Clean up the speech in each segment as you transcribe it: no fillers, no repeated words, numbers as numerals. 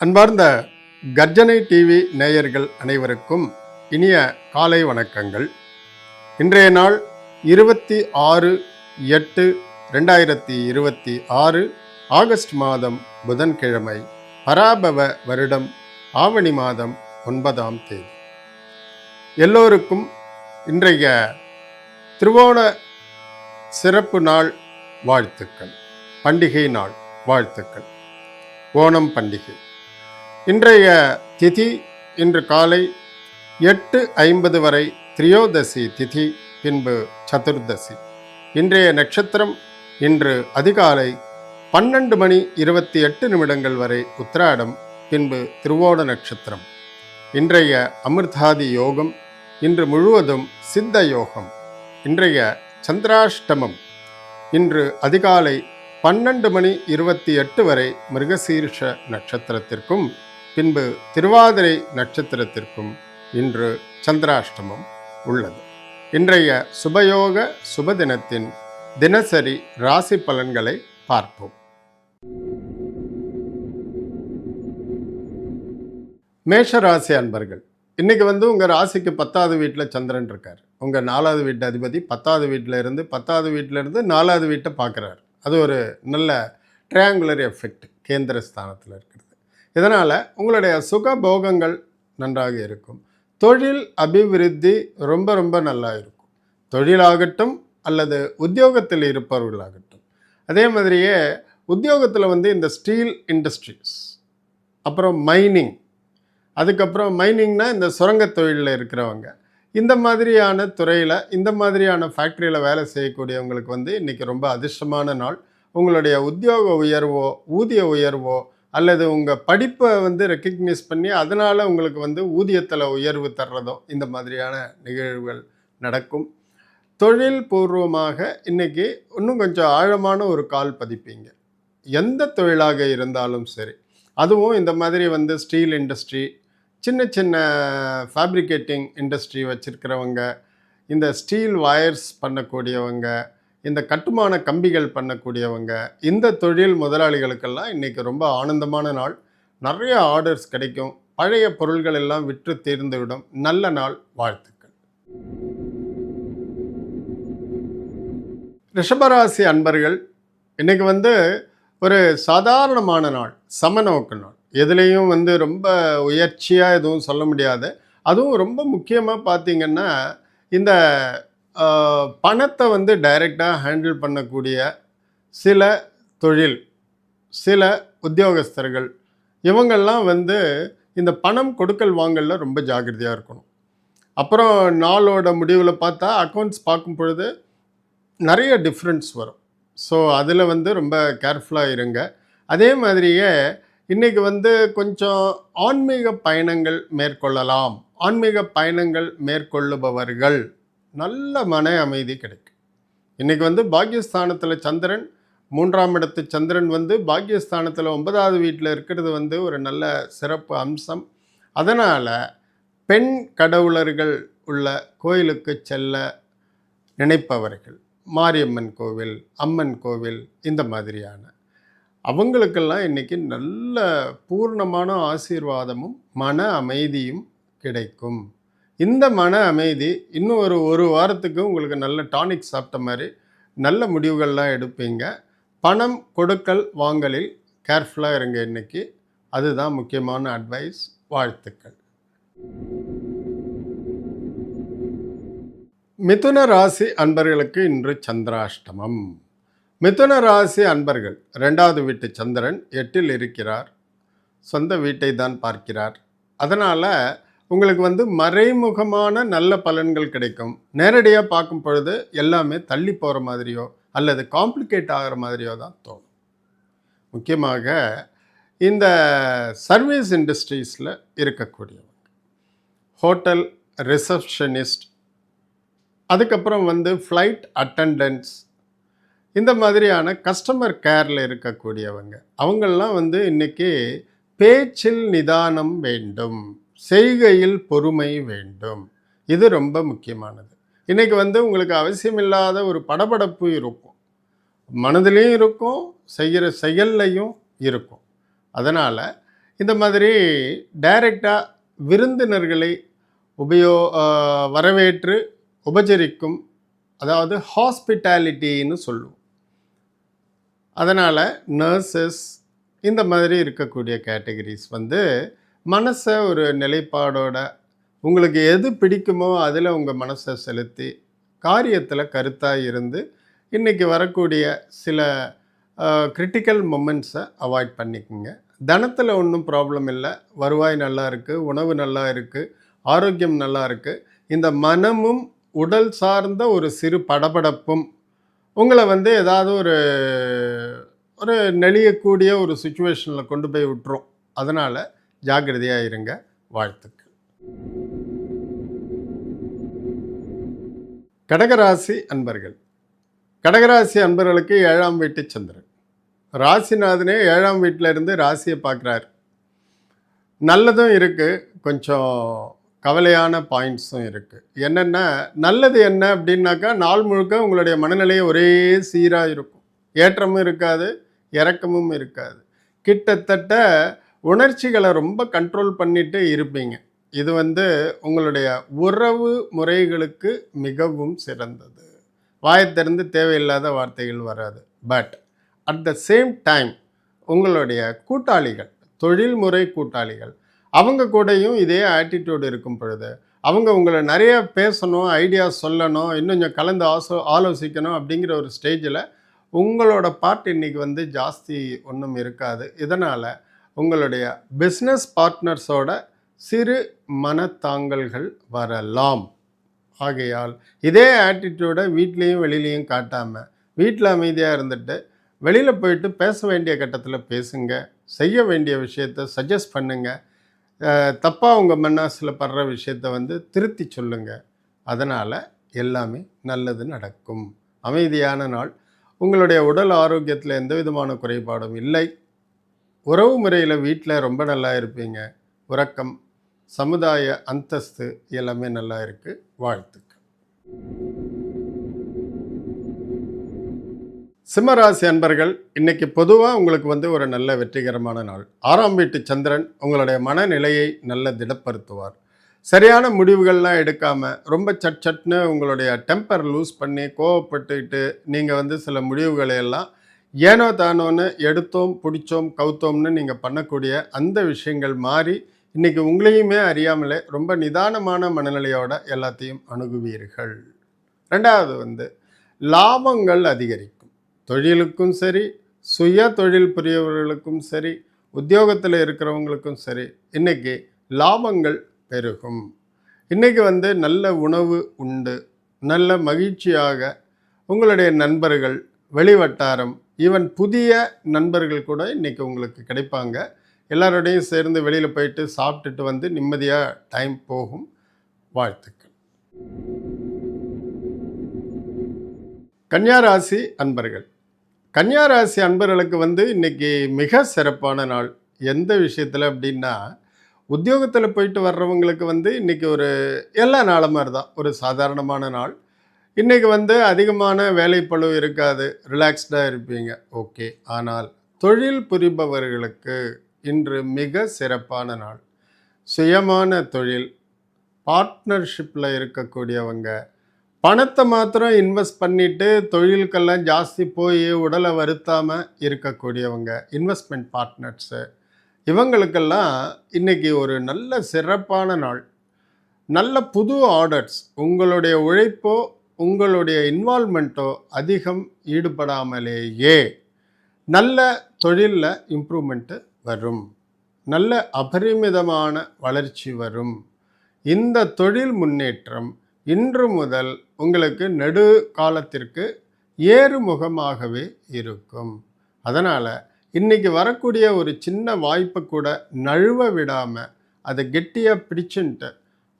அன்பார்ந்த கர்ஜனை டிவி நேயர்கள் அனைவருக்கும் இனிய காலை வணக்கங்கள். இன்றைய நாள் 26/8/2026 ஆகஸ்ட் மாதம் புதன்கிழமை, பராபவ வருடம் ஆவணி மாதம் 9ஆம் தேதி. எல்லோருக்கும் இன்றைய திருவோண சிறப்பு நாள் வாழ்த்துக்கள், பண்டிகை நாள் வாழ்த்துக்கள். ஓணம் பண்டிகை இன்றைய திதி இன்று காலை 8:50 வரை திரியோதசி திதி, பின்பு சதுர்தசி. இன்றைய நட்சத்திரம் இன்று அதிகாலை 12:28 வரை உத்திராடம், பின்பு திருவோண நட்சத்திரம். இன்றைய அமிர்தாதி யோகம் இன்று முழுவதும் சித்த யோகம். இன்றைய சந்திராஷ்டமம் இன்று அதிகாலை 12:28 வரை மிருகசீர்ஷ நட்சத்திரத்திற்கும் பின்பு திருவாதிரை நட்சத்திரத்திற்கும் இன்று சந்திராஷ்டமம் உள்ளது. இன்றைய சுபயோக சுபதினத்தின் தினசரி ராசி பலன்களை பார்ப்போம். மேஷ ராசி அன்பர்கள், இன்னைக்கு உங்கள் ராசிக்கு 10வது வீட்டில் சந்திரன் இருக்கார். உங்கள் 4வது வீட்டு அதிபதி 10வது வீட்டில் இருந்து 10வது வீட்டில் இருந்து 4வது வீட்டை பார்க்குறாரு. அது ஒரு நல்ல ட்ரையாங்குலர் எஃபெக்ட் கேந்திர ஸ்தானத்தில் இருக்கிறது. இதனால் உங்களுடைய சுகபோகங்கள் நன்றாக இருக்கும். தொழில் அபிவிருத்தி ரொம்ப ரொம்ப நல்லா இருக்கும். தொழிலாகட்டும் அல்லது உத்தியோகத்தில் இருப்பவர்களாகட்டும். அதே மாதிரியே உத்தியோகத்தில் இந்த ஸ்டீல் இண்டஸ்ட்ரீஸ், அப்புறம் மைனிங், அதுக்கப்புறம் மைனிங்னா இந்த சுரங்க தொழிலில் இருக்கிறவங்க, இந்த மாதிரியான துறையில், இந்த மாதிரியான ஃபேக்ட்ரியில் வேலை செய்யக்கூடியவங்களுக்கு இன்றைக்கி ரொம்ப அதிர்ஷ்டமான நாள். உங்களுடைய உத்தியோக உயர்வோ ஊதிய உயர்வோ அல்லது உங்கள் படிப்பை ரெக்கக்னைஸ் பண்ணி அதனால் உங்களுக்கு ஊதியத்தில் உயர்வு தர்றதோ, இந்த மாதிரியான நிகழ்வுகள் நடக்கும். தொழில் பூர்வமாக இன்றைக்கி இன்னும் கொஞ்சம் ஆழமான ஒரு கால் பதிப்பீங்க. எந்த தொழிலாக இருந்தாலும் சரி, அதுவும் இந்த மாதிரி ஸ்டீல் இண்டஸ்ட்ரி, சின்ன சின்ன ஃபேப்ரிகேட்டிங் இண்டஸ்ட்ரி வச்சுருக்கிறவங்க, இந்த ஸ்டீல் வயர்ஸ் பண்ணக்கூடியவங்க, இந்த கட்டுமான கம்பிகள் பண்ணக்கூடியவங்க, இந்த தொழில் முதலாளிகளுக்கெல்லாம் இன்றைக்கி ரொம்ப ஆனந்தமான நாள். நிறைய ஆர்டர்ஸ் கிடைக்கும். பழைய பொருள்கள் எல்லாம் விற்று தீர்ந்துவிடும். நல்ல நாள், வாழ்த்துக்கள். ரிஷபராசி அன்பர்கள், இன்றைக்கி ஒரு சாதாரணமான நாள், சமநோக்கு நாள். எதுலேயும் ரொம்ப உயர்ச்சியாக எதுவும் சொல்ல முடியாது. அதுவும் ரொம்ப முக்கியமாக பார்த்திங்கன்னா, இந்த பணத்தை டைரெக்டாக ஹேண்டில் பண்ணக்கூடிய சில தொழில், சில உத்தியோகஸ்தர்கள், இவங்கெல்லாம் இந்த பணம் கொடுக்கல் வாங்கலில் ரொம்ப ஜாக்கிரதையாக இருக்கணும். அப்புறம் நாளோட முடிவில் பார்த்தா அக்கௌண்ட்ஸ் பார்க்கும் பொழுது நிறைய டிஃப்ரென்ஸ் வரும். ஸோ அதில் ரொம்ப கேர்ஃபுல்லாக இருங்க. அதே மாதிரியே இன்றைக்கி கொஞ்சம் ஆன்மீக பயணங்கள் மேற்கொள்ளலாம். ஆன்மீக பயணங்கள் மேற்கொள்ளுபவர்கள் நல்ல மன அமைதி கிடைக்கும். இன்றைக்கி பாக்யஸ்தானத்தில் சந்திரன், 3ஆம் இடத்து சந்திரன் பாக்யஸ்தானத்தில் 9வது வீட்டில் இருக்கிறது ஒரு நல்ல சிறப்பு அம்சம். அதனால் பெண் கடவுளர்கள் உள்ள கோயிலுக்கு செல்ல நினைப்பவர்கள், மாரியம்மன் கோவில், அம்மன் கோவில், இந்த மாதிரியான அவங்களுக்கெல்லாம் இன்றைக்கி நல்ல பூர்ணமான ஆசீர்வாதமும் மன அமைதியும் கிடைக்கும். இந்த மன அமைதி இன்னும் ஒரு வாரத்துக்கு உங்களுக்கு நல்ல டானிக் சாப்பிட்ட மாதிரி நல்ல முடிவுகள்லாம் எடுப்பீங்க. பணம் கொடுக்கல் வாங்கலில் கேர்ஃபுல்லாக இருங்க இன்றைக்கி. அதுதான் முக்கியமான அட்வைஸ். வாழ்த்துக்கள். மிதுன ராசி அன்பர்களுக்கு இன்று சந்திராஷ்டமம். மிதுன ராசி அன்பர்கள், 2வது வீட்டு சந்திரன் 8இல் இருக்கிறார். சொந்த வீட்டை தான் பார்க்கிறார். அதனால் உங்களுக்கு மறைமுகமான நல்ல பலன்கள் கிடைக்கும். நேரடியாக பார்க்கும் பொழுது எல்லாமே தள்ளி போகிற மாதிரியோ அல்லது காம்ப்ளிகேட் ஆகிற மாதிரியோ தான் தோணும். முக்கியமாக இந்த சர்வீஸ் இண்டஸ்ட்ரீஸில் இருக்கக்கூடியவங்க, ஹோட்டல் ரிசப்ஷனிஸ்ட், அதுக்கப்புறம் ஃப்ளைட் அட்டண்டன்ட்ஸ், இந்த மாதிரியான கஸ்டமர் கேரில் இருக்கக்கூடியவங்க, அவங்கெல்லாம் இன்றைக்கி பேச்சில் நிதானம் வேண்டும், செய்கையில் பொறுமை வேண்டும். இது ரொம்ப முக்கியமானது. இன்றைக்கி உங்களுக்கு அவசியமில்லாத ஒரு படபடப்பு இருக்கும், மனதிலையும் இருக்கும், செய்கிற செயல்லையும் இருக்கும். அதனால் இந்த மாதிரி டைரெக்டாக விருந்தினர்களை உபயோ வரவேற்று உபசரிக்கும், அதாவது ஹாஸ்பிட்டாலிட்டின்னு சொல்லுவோம். அதனால் நர்சஸ் இந்த மாதிரி இருக்கக்கூடிய கேட்டகரிஸ் வந்து மனசை ஒரு நிலைப்பாடோட உங்களுக்கு எது பிடிக்குமோ அதில் உங்கள் மனசை செலுத்தி காரியத்தில் கருத்தாக இருந்து இன்றைக்கி வரக்கூடிய சில கிரிட்டிக்கல் மொமெண்ட்ஸை அவாய்ட் பண்ணிக்கோங்க. தனத்தில் ஒன்றும் ப்ராப்ளம் இல்லை, வருவாய் நல்லா இருக்குது, உணவு நல்லா இருக்குது, ஆரோக்கியம் நல்லா இருக்குது. இந்த மனமும் உடல் சார்ந்த ஒரு சிறு படபடப்பும் உங்களை வந்து ஏதாவது ஒரு ஒரு நெளியக்கூடிய ஒரு சுச்சுவேஷனில் கொண்டு போய் விட்டுரும். அதனால் ஜாக்கிரதையாக இருங்க. வாழ்த்துக்கள். கடகராசி அன்பர்கள். கடகராசி அன்பர்களுக்கு 7ஆம் வீட்டு சந்திரன் ராசிநாதனே 7ஆம் வீட்டில் இருந்து ராசியை பார்க்குறாரு. நல்லதும் இருக்குது, கொஞ்சம் கவலையான பாயிண்ட்ஸும் இருக்குது. என்னென்னா, நல்லது என்ன அப்படின்னாக்கா, நாள் முழுக்க உங்களுடைய மனநிலையை ஒரே சீராக இருக்கும், ஏற்றமும் இருக்காது, இறக்கமும் இருக்காது. கிட்டத்தட்ட உணர்ச்சிகளை ரொம்ப கண்ட்ரோல் பண்ணிட்டு இருப்பீங்க. இது வந்து உங்களுடைய உறவு முறைகளுக்கு மிகவும் சிறந்தது. வாயத்திறந்து தேவையில்லாத வார்த்தைகள் வராது. But at the same time உங்களுடைய கூட்டாளிகள், தொழில்முறை கூட்டாளிகள், அவங்க கூடயும் இதே ஆட்டிடியூட் இருக்கும் பொழுது அவங்க உங்களை நிறைய பேசணும், ஐடியா சொல்லணும், இன்னும் கொஞ்சம் கலந்து ஆலோசிக்கணும் அப்படிங்கிற ஒரு ஸ்டேஜில் உங்களோட பார்ட் இன்றைக்கி வந்து ஜாஸ்தி ஒன்றும் இருக்காது. இதனால் உங்களுடைய பிஸ்னஸ் பார்ட்னர்ஸோட சிறு மனத்தாங்கல்கள் வரலாம். ஆகையால் இதே ஆட்டிடியூடை வீட்லேயும் வெளியிலையும் காட்டாமல், வீட்டில் அமைதியாக இருந்துட்டு வெளியில் போயிட்டு பேச வேண்டிய கட்டத்தில் பேசுங்க, செய்ய வேண்டிய விஷயத்தை சஜஸ்ட் பண்ணுங்கள், தப்பாக உங்கள் மனசில் படுற விஷயத்தை வந்து திருத்தி சொல்லுங்கள். அதனால் எல்லாமே நல்லது நடக்கும். அமைதியான நாள். உங்களுடைய உடல் ஆரோக்கியத்தில் எந்த விதமான குறைபாடும் இல்லை. உறவு முறையில் வீட்டில் ரொம்ப நல்லா இருப்பீங்க. உறக்கம், சமுதாய அந்தஸ்து எல்லாமே நல்லா இருக்குது. வாழ்த்துக்கள். சிம்மராசி அன்பர்கள், இன்றைக்கி பொதுவாக உங்களுக்கு வந்து ஒரு நல்ல வெற்றிகரமான நாள். 6ஆம் வீட்டு சந்திரன் உங்களுடைய மனநிலையை நல்ல திடப்படுத்துவார். சரியான முடிவுகள்லாம் எடுக்காமல் ரொம்ப சட்னு உங்களுடைய டெம்பர் லூஸ் பண்ணி கோவப்பட்டுக்கிட்டு நீங்கள் வந்து சில முடிவுகளை எல்லாம் ஏனோ தானோன்னு எடுத்தோம் பிடிச்சோம் கவுத்தோம்னு நீங்கள் பண்ணக்கூடிய அந்த விஷயங்கள் மாறி இன்றைக்கி உங்களையுமே அறியாமலே ரொம்ப நிதானமான மனநிலையோட எல்லாத்தையும் அணுகுவீர்கள். ரெண்டாவது வந்து லாபங்கள் அதிகரிக்கும். தொழிலுக்கும் சரி, சுய தொழில் புரியவர்களுக்கும் சரி, உத்தியோகத்தில் இருக்கிறவங்களுக்கும் சரி, இன்றைக்கி லாபங்கள் பெருகும். இன்றைக்கி வந்து நல்ல உணவு உண்டு, நல்ல மகிழ்ச்சியாக உங்களுடைய நண்பர்கள், வெளிவட்டாரம், ஈவன் புதிய நண்பர்கள் கூட இன்றைக்கி உங்களுக்கு கிடைப்பாங்க. எல்லாரோடையும் சேர்ந்து வெளியில் போயிட்டு சாப்பிட்டுட்டு வந்து நிம்மதியாக டைம் போகும். வாழ்த்துக்கள். கன்னியாராசி அன்பர்கள். கன்னியாராசி அன்பர்களுக்கு வந்து இன்றைக்கி மிக சிறப்பான நாள். எந்த விஷயத்தில் அப்படின்னா, உத்தியோகத்தில் போயிட்டு வர்றவங்களுக்கு வந்து இன்றைக்கி ஒரு எல்லா நாளும் மாதிரி தான், ஒரு சாதாரணமான நாள். இன்றைக்கி வந்து அதிகமான வேலைப்பளு இருக்காது, ரிலாக்ஸ்டாக இருப்பீங்க. ஓகே. ஆனால் தொழில் புரிபவர்களுக்கு இன்று மிக சிறப்பான நாள். சுயமான தொழில், பார்ட்னர்ஷிப்பில் இருக்கக்கூடியவங்க, பணத்தை மாத்திரம் இன்வெஸ்ட் பண்ணிவிட்டு தொழிலுக்கெல்லாம் ஜாஸ்தி போய் உடலை வருத்தாமல் இருக்கக்கூடியவங்க, இன்வெஸ்ட்மெண்ட் பார்ட்னர்ஸு, இவங்களுக்கெல்லாம் இன்றைக்கி ஒரு நல்ல சிறப்பான நாள். நல்ல புது ஆர்டர்ஸ், உங்களுடைய உழைப்போ உங்களுடைய இன்வால்மெண்ட்டோ அதிகம் ஈடுபடாமலேயே நல்ல தொழிலில் இம்ப்ரூவ்மெண்ட்டு வரும். நல்ல அபரிமிதமான வளர்ச்சி வரும். இந்த தொழில் முன்னேற்றம் இன்று முதல் உங்களுக்கு நெடு காலத்திற்கு ஏறுமுகமாகவே இருக்கும். அதனால் இன்றைக்கி வரக்கூடிய ஒரு சின்ன வாய்ப்பை கூட நழுவ விடாமல் அதை கெட்டியாக பிடிச்சுன்ட்டு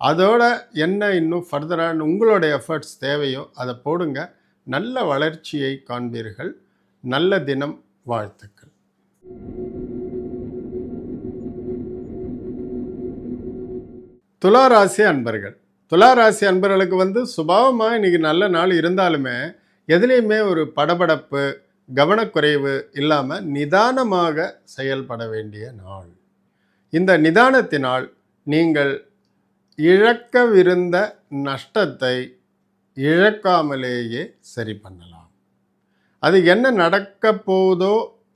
அதோட என்ன இன்னும் ஃபர்தராக உங்களுடைய எஃபர்ட்ஸ் தேவையோ அதை போடுங்க. நல்ல வளர்ச்சியை காண்பீர்கள். நல்ல தினம். வாழ்த்துக்கள். துளாராசி அன்பர்கள். துளாராசி அன்பர்களுக்கு வந்து சுபாவமாக இன்றைக்கி நல்ல நாள் இருந்தாலுமே எதுலேயுமே ஒரு படபடப்பு, கவனக்குறைவு இல்லாமல் நிதானமாக செயல்பட வேண்டிய நாள். இந்த நிதானத்தினால் நீங்கள் இழக்கவிருந்த நஷ்டத்தை இழக்காமலேயே சரி பண்ணலாம். அது என்ன நடக்க போகுதோ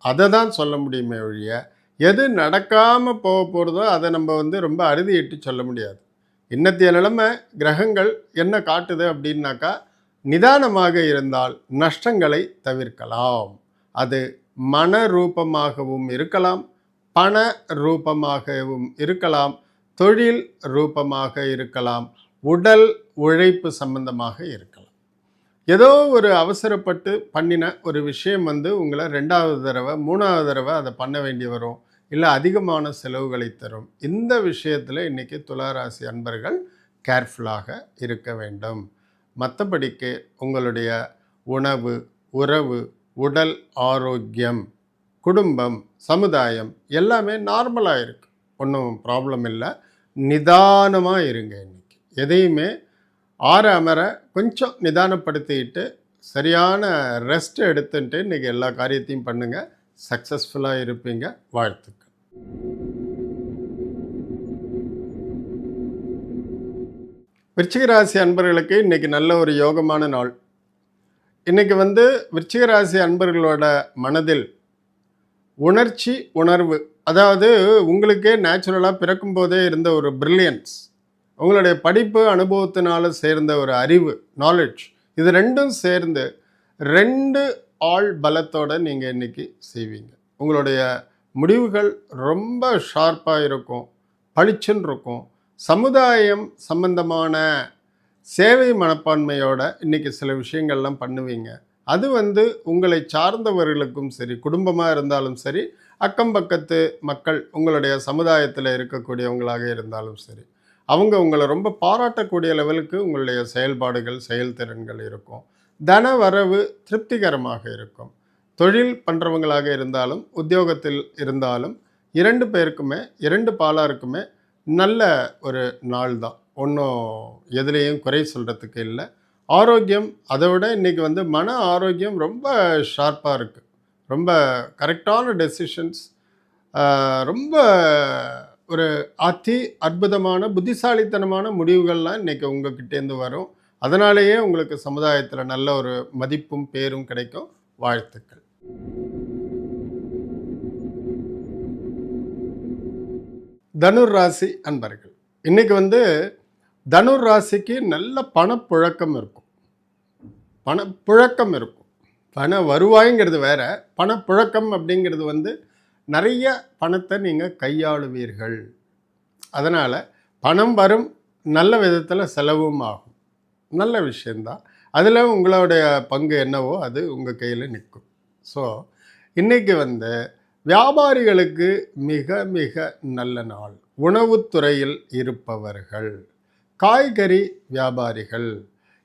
அதை தான் சொல்ல முடியுமே ஒழிய, எது நடக்காமல் போக போகிறதோ அதை நம்ம ரொம்ப அறுதியிட்டு சொல்ல முடியாது. இன்னத்திய நிலைமை கிரகங்கள் என்ன காட்டுது அப்படின்னாக்கா, நிதானமாக இருந்தால் நஷ்டங்களை தவிர்க்கலாம். அது மன ரூபமாகவும் இருக்கலாம், பண ரூபமாகவும் இருக்கலாம், தொழில் ரூபமாக இருக்கலாம், உடல் உழைப்பு சம்பந்தமாக இருக்கலாம். ஏதோ ஒரு அவசரப்பட்டு பண்ணின ஒரு விஷயம் உங்களை 2வது தடவை 3வது தடவை அதை பண்ண வேண்டி வரும், இல்லை அதிகமான செலவுகளை தரும். இந்த விஷயத்தில் இன்றைக்கி துளாராசி அன்பர்கள் கேர்ஃபுல்லாக இருக்க வேண்டும். மற்றபடிக்கு உங்களுடைய உணவு, உறவு, உடல் ஆரோக்கியம், குடும்பம், சமுதாயம் எல்லாமே நார்மலாக இருக்குது. ஒன்றும் ப்ராப்ளம் இல்லை. நிதானமாக இருங்க. இன்றைக்கி எதையுமே ஆற அமர கொஞ்சம் நிதானப்படுத்திக்கிட்டு சரியான ரெஸ்ட் எடுத்துட்டு இன்றைக்கி எல்லா காரியத்தையும் பண்ணுங்கள். சக்ஸஸ்ஃபுல்லாக இருப்பீங்க. வாழ்த்துக்கள். விருச்சிக ராசி அன்பர்களுக்கு இன்றைக்கி நல்ல ஒரு யோகமான நாள். இன்றைக்கி விருச்சிக ராசி அன்பர்களோட மனதில் உணர்ச்சி, உணர்வு, அதாவது உங்களுக்கே நேச்சுரலாக பிறக்கும் போதே இருந்த ஒரு பிரில்லியன்ஸ், உங்களுடைய படிப்பு அனுபவத்தினால சேர்ந்த ஒரு அறிவு, நாலேஜ், இது ரெண்டும் சேர்ந்து 2 ஆள் பலத்தோடு நீங்கள் இன்றைக்கி செய்வீங்க. உங்களுடைய முடிவுகள் ரொம்ப ஷார்ப்பாக இருக்கும், பளிச்சுன்னு இருக்கும். சமுதாயம் சம்பந்தமான சேவை மனப்பான்மையோட இன்றைக்கி சில விஷயங்கள்லாம் பண்ணுவீங்க. அது உங்களை சார்ந்தவர்களுக்கும் சரி, குடும்பமாக இருந்தாலும் சரி, அக்கம் பக்கத்து மக்கள், உங்களுடைய சமுதாயத்தில் இருக்கக்கூடியவங்களாக இருந்தாலும் சரி, அவங்க உங்களை ரொம்ப பாராட்டக்கூடிய லெவலுக்கு உங்களுடைய செயல்பாடுகள், செயல்திறன்கள் இருக்கும். தன வரவு திருப்திகரமாக இருக்கும். தொழில் பண்ணுறவங்களாக இருந்தாலும், உத்தியோகத்தில் இருந்தாலும் 2 பேருக்குமே, 2 பாலாருக்குமே நல்ல ஒரு நாள் தான். ஒன்றும் எதுலேயும் குறை சொல்கிறதுக்கு இல்லை. ஆரோக்கியம், அதை விட இன்றைக்கி மன ஆரோக்கியம் ரொம்ப ஷார்ப்பாக இருக்குது. ரொம்ப கரெக்டான டெசிஷன்ஸ், ரொம்ப ஒரு அற்புதமான புத்திசாலித்தனமான முடிவுகள்லாம் இன்றைக்கி உங்கள்கிட்டேருந்து வரும். அதனாலேயே உங்களுக்கு சமுதாயத்தில் நல்ல ஒரு மதிப்பும் பேரும் கிடைக்கும். வாழ்த்துக்கள். தனுர் ராசி அன்பர்கள், இன்றைக்கி தனுர் ராசிக்கு நல்ல பணப்புழக்கம் இருக்கும். பணப்புழக்கம் இருக்கும். பண வருவாய்ங்கிறது வேற, பணப்புழக்கம் அப்படிங்கிறது நிறைய பணத்தை நீங்கள் கையாளுவீர்கள். அதனால் பணம் வரும், நல்ல விதத்தில் செலவும் ஆகும். நல்ல விஷயந்தான். அதில் உங்களுடைய பங்கு என்னவோ அது உங்கள் கையில் நிற்கும். ஸோ இன்றைக்கி வியாபாரிகளுக்கு மிக மிக நல்ல நாள். உணவுத்துறையில் இருப்பவர்கள், காய்கறி வியாபாரிகள்,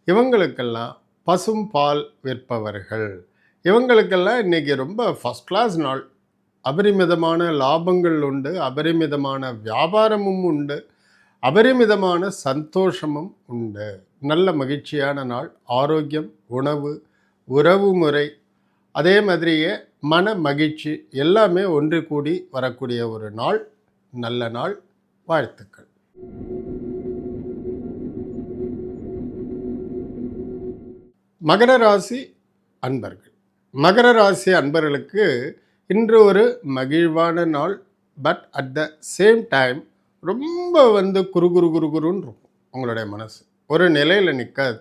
இவங்களுக்கெல்லாம் பசும் பால் விற்பவர்கள், இவங்களுக்கெல்லாம் இன்றைக்கி ரொம்ப ஃபஸ்ட் கிளாஸ் நாள். அபரிமிதமான லாபங்கள் உண்டு, அபரிமிதமான வியாபாரமும் உண்டு, அபரிமிதமான சந்தோஷமும் உண்டு. நல்ல மகிழ்ச்சியான நாள். ஆரோக்கியம், உணவு, உறவு முறை, அதே மாதிரியே மன மகிழ்ச்சி எல்லாமே ஒன்று கூடி வரக்கூடிய ஒரு நாள். நல்ல நாள். வாழ்த்துக்கள். மகர ராசி அன்பர்கள், மகர ராசி அன்பர்களுக்கு இன்று ஒரு மகிழ்வான நாள். But at the same time ரொம்ப குறுகுறுன்னு இருக்கும். உங்களுடைய மனசு ஒரு நிலையில் நிற்காது.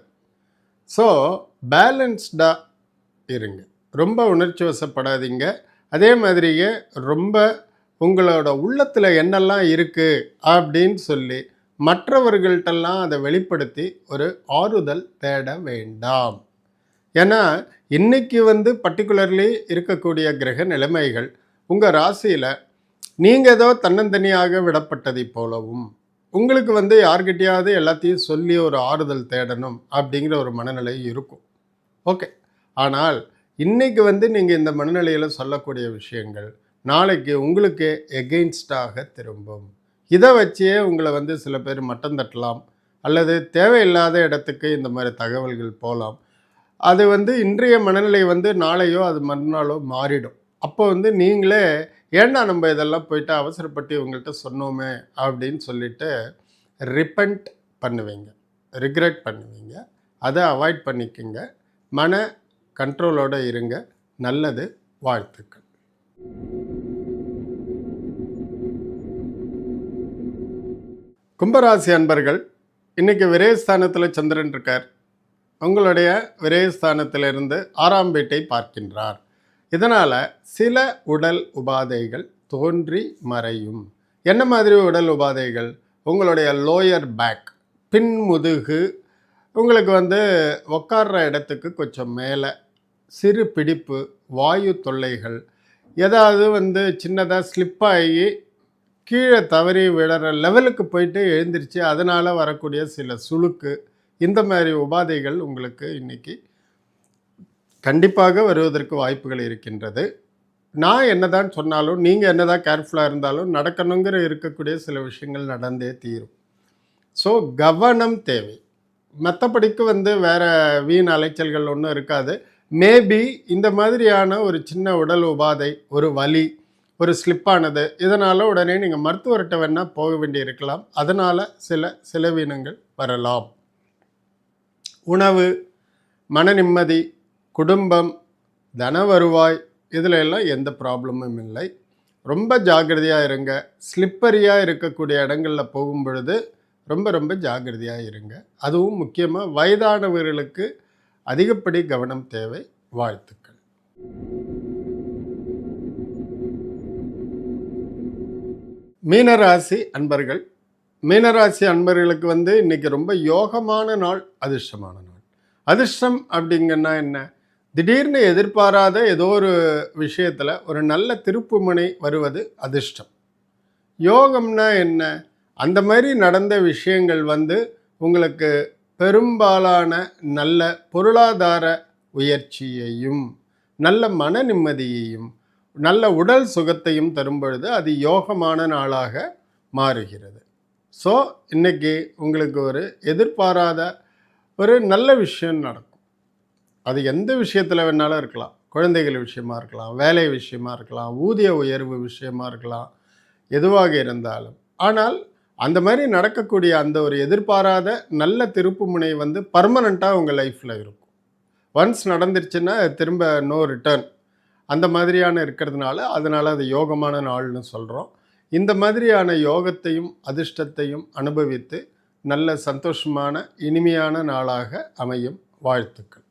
ஸோ பேலன்ஸ்டாக இருங்க. ரொம்ப உணர்ச்சி வசப்படாதீங்க. அதே மாதிரியே ரொம்ப உங்களோட உள்ளத்தில் என்னெல்லாம் இருக்குது அப்படின்னு சொல்லி மற்றவர்கள்ட்டெல்லாம் அதை வெளிப்படுத்தி ஒரு ஆறுதல் தேட வேண்டாம். ஏன்னா இன்றைக்கி பர்டிகுலர்லி இருக்கக்கூடிய கிரக நிலைமைகள் உங்கள் ராசியில் நீங்கள் ஏதோ தன்னந்தனியாக விடப்பட்டதை போலவும், உங்களுக்கு யார்கிட்டையாவது எல்லாத்தையும் சொல்லி ஒரு ஆறுதல் தேடணும் அப்படிங்கிற ஒரு மனநிலை இருக்கும். ஓகே, ஆனால் இன்றைக்கி நீங்கள் இந்த மனநிலையில் சொல்லக்கூடிய விஷயங்கள் நாளைக்கு உங்களுக்கு எகெயின்ஸ்டாக திரும்பும். இதை வச்சே உங்களை சில பேர் மட்டம் தட்டலாம், அல்லது தேவையில்லாத இடத்துக்கு இந்த மாதிரி தகவல்கள் போகலாம். அது இன்றைய மனநிலை நாளையோ அது மறுநாளோ மாறிடும். அப்போ வந்து நீங்களே ஏன்டா நம்ம இதெல்லாம் போயிட்டு அவசரப்பட்டு இவங்கள்ட்ட சொன்னோமே அப்படின்னு சொல்லிட்டு ரிப்பெண்ட் பண்ணுவீங்க, ரிக்ரெட் பண்ணுவீங்க. அதை அவாய்ட் பண்ணிக்கங்க. மன கண்ட்ரோலோடு இருங்க. நல்லது. வாழ்த்துக்கள். கும்பராசி அன்பர்கள், இன்றைக்கி விரயஸ்தானத்தில் சந்திரன் இருக்கார். உங்களுடைய விரயஸ்தானத்திலிருந்து 6ஆம் வீட்டை பார்க்கின்றார். இதனால் சில உடல் உபாதைகள் தோன்றி மறையும். என்ன மாதிரி உடல் உபாதைகள்? உங்களுடைய லோயர் பேக், பின்முதுகு, உங்களுக்கு வந்து உட்கார்ற இடத்துக்கு கொஞ்சம் மேலே சிறு பிடிப்பு, வாயு தொல்லைகள், ஏதாவது வந்து சின்னதாக ஸ்லிப்பாகி கீழே தவறி விடுற லெவலுக்கு போயிட்டு எழுந்திரிச்சு அதனால் வரக்கூடிய சில சுளுக்கு, இந்த மாதிரி உபாதைகள் உங்களுக்கு இன்றைக்கி கண்டிப்பாக வருவதற்கு வாய்ப்புகள் இருக்கின்றது. நான் என்னதான் சொன்னாலும், நீங்கள் என்னதான் கேர்ஃபுல்லாக இருந்தாலும் நடக்கணுங்கிற இருக்கக்கூடிய சில விஷயங்கள் நடந்தே தீரும். ஸோ கவனம் தேவை. மற்றபடிக்கு வந்து வேறு வீண் அலைச்சல்கள் ஒன்றும் இருக்காது. மேபி இந்த மாதிரியான ஒரு சின்ன உடல் உபாதை, ஒரு வலி, ஒரு ஸ்லிப்பானது, இதனால் உடனே நீங்கள் மருத்துவர்கிட்ட வேணால் போக வேண்டி இருக்கலாம். அதனால் சில செலவினங்கள் வரலாம். உணவு, மன நிம்மதி, குடும்பம், தன வருவாய், இதில் எல்லாம் எந்த ப்ராப்ளமும் இல்லை. ரொம்ப ஜாக்கிரதையாக இருங்க. ஸ்லிப்பரியாக இருக்கக்கூடிய இடங்களில் போகும் பொழுது ரொம்ப ரொம்ப ஜாக்கிரதையாக இருங்க. அதுவும் முக்கியமாக வயதானவர்களுக்கு அதிகப்படி கவனம் தேவை. வாழ்த்துக்கள். மீனராசி அன்பர்கள், மீனராசி அன்பர்களுக்கு வந்து இன்றைக்கி ரொம்ப யோகமான நாள், அதிர்ஷ்டமான நாள். அதிர்ஷ்டம் அப்படிங்கன்னா என்ன? திடீர்னு எதிர்பாராத ஏதோ ஒரு விஷயத்தில் ஒரு நல்ல திருப்புமுனை வருவது அதிர்ஷ்டம். யோகம்னா என்ன? அந்த மாதிரி நடந்த விஷயங்கள் வந்து உங்களுக்கு பெரும்பாலான நல்ல பொருளாதார உயர்ச்சியையும், நல்ல மன நிம்மதியையும், நல்ல உடல் சுகத்தையும் தரும் பொழுது அது யோகமான நாளாக மாறுகிறது. ஸோ இன்றைக்கி உங்களுக்கு ஒரு எதிர்பாராத ஒரு நல்ல விஷயம் நடக்கும். அது எந்த விஷயத்தில் வேணாலும் இருக்கலாம். குழந்தைகள் விஷயமா இருக்கலாம், வேலை விஷயமா இருக்கலாம், ஊதிய உயர்வு விஷயமா இருக்கலாம், எதுவாக இருந்தாலும். ஆனால் அந்த மாதிரி நடக்கக்கூடிய அந்த ஒரு எதிர்பாராத நல்ல திருப்புமுனை வந்து பர்மனண்ட்டாக உங்கள் லைஃப்பில் இருக்கும். ஒன்ஸ் நடந்துருச்சுன்னா திரும்ப நோ ரிட்டர்ன், அந்த மாதிரியான இருக்கிறதுனால அதனால் அது யோகமான நாள்னு சொல்கிறோம். இந்த மாதிரியான யோகத்தையும் அதிர்ஷ்டத்தையும் அனுபவித்து நல்ல சந்தோஷமான இனிமையான நாளாக அமையும். வாழ்த்துக்கள்.